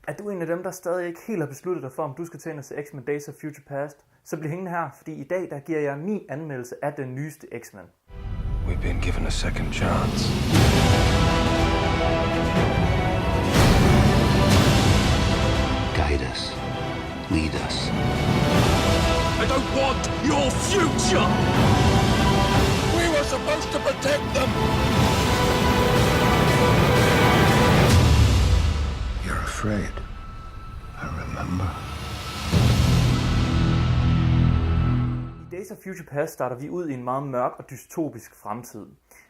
Er du en af dem, der stadig ikke helt har besluttet dig for, om du skal til ind og se X-Men Days of Future Past, så bliv hængende her, fordi i dag der giver jeg min anmeldelse af den nyeste X-Men. We've been given a second chance. Guide us. Lead us. I don't want your future! We were supposed to protect them! You're afraid. I remember. I Days of Future Past starter vi ud i en meget mørk og dystopisk fremtid.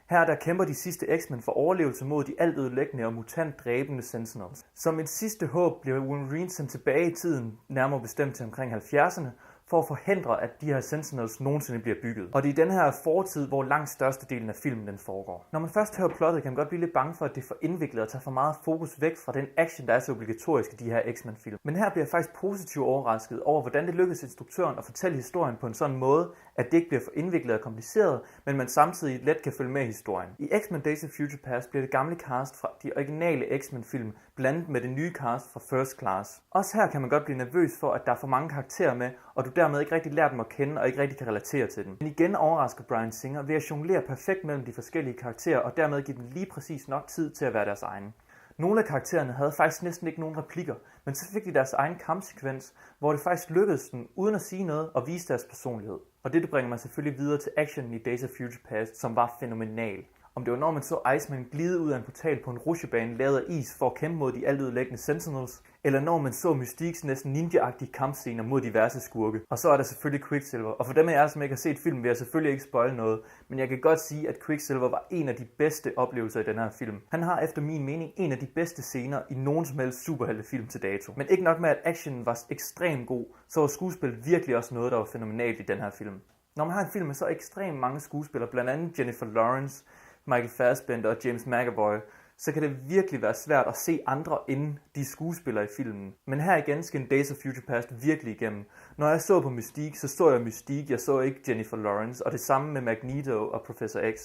Her der kæmper de sidste X-Men for overlevelse mod de altødelæggende og mutant-dræbende Sentinels. Som et sidste håb bliver Wolverine sendt tilbage i tiden, nærmere bestemt til omkring 70'erne, for at forhindre, at de her Sentinels nogensinde bliver bygget. Og det er i den her fortid, hvor langt størstedelen af filmen den foregår. Når man først hører plottet, kan man godt blive lidt bange for, at det er for indviklet og tager for meget fokus væk fra den action, der er så obligatorisk i de her X-Men-film. Men her bliver jeg faktisk positivt overrasket over, hvordan det lykkedes instruktøren at fortælle historien på en sådan måde, at det ikke bliver for indviklet og kompliceret, men man samtidig let kan følge med i historien. I X-Men Days of Future Past bliver det gamle cast fra de originale X-Men-film blandet med det nye cast fra First Class. Også her kan man godt blive nervøs for, at der er for mange karakterer med, og du dermed ikke rigtig lært dem at kende og ikke rigtig kan relatere til dem. Men igen overrasker Bryan Singer ved at jonglere perfekt mellem de forskellige karakterer og dermed give dem lige præcis nok tid til at være deres egne. Nogle af karaktererne havde faktisk næsten ikke nogen replikker, men så fik de deres egen kampsekvens, hvor det faktisk lykkedes dem uden at sige noget og vise deres personlighed. Og det bringer mig selvfølgelig videre til actionen i Days of Future Past, som var fænomenal. Om det var når man så Iceman glide ud af en portal på en rutsjebane lavet af is for at kæmpe mod de altødelæggende Sentinels, eller når man så Mystiques næsten ninja-agtige kampscener mod diverse skurke. Og så er der selvfølgelig Quicksilver, og for dem af jer, som ikke har set filmen, vil jeg selvfølgelig ikke spoile noget, men jeg kan godt sige, at Quicksilver var en af de bedste oplevelser i den her film. Han har efter min mening en af de bedste scener i nogen som helst superheltefilm til dato. Men ikke nok med, at actionen var ekstremt god, så var skuespillet virkelig også noget, der var fænomenalt i den her film. Når man har en film med så ekstremt mange skuespillere, blandt andet Jennifer Lawrence, Michael Fassbender og James McAvoy, så kan det virkelig være svært at se andre end de skuespillere i filmen. Men her igen skal Days of Future Past virkelig igennem. Når jeg så på Mystique, så jeg Mystique, jeg så ikke Jennifer Lawrence, og det samme med Magneto og Professor X.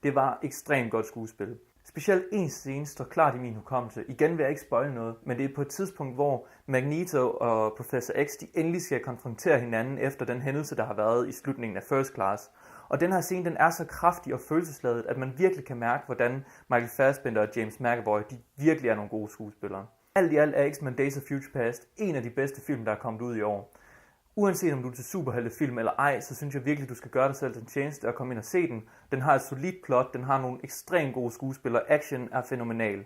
Det var ekstremt godt skuespil. Specielt en scene står klart i min hukommelse. Igen vil jeg ikke spoile noget, men det er på et tidspunkt, hvor Magneto og Professor X de endelig skal konfrontere hinanden efter den hændelse, der har været i slutningen af First Class. Og den her scene, den er så kraftig og følelsesladet, at man virkelig kan mærke, hvordan Michael Fassbender og James McAvoy, de virkelig er nogle gode skuespillere. Alt i alt er X-Men Days of Future Past en af de bedste film, der er kommet ud i år. Uanset om du er til superheltefilm eller ej, så synes jeg virkelig, du skal gøre dig selv den tjeneste og komme ind og se den. Den har et solidt plot, den har nogle ekstremt gode skuespillere, action er fænomenal.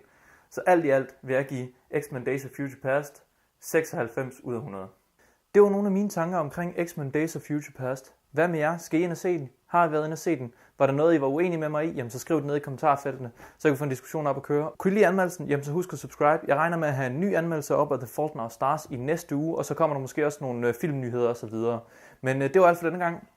Så alt i alt vil jeg give X-Men Days of Future Past 96 ud af 100. Det var nogle af mine tanker omkring X-Men Days of Future Past. Hvad med jer? Skal I ind og se den? Har I været inde og se den? Var der noget, I var uenige med mig i? Jamen så skriv det ned i kommentarfeltene, så kan vi få en diskussion op at køre. Kunne I lide anmeldelsen? Jamen så husk at subscribe. Jeg regner med at have en ny anmeldelse op af The Fault in Our Stars i næste uge, og så kommer der måske også nogle filmnyheder osv. Men det var alt for denne gang.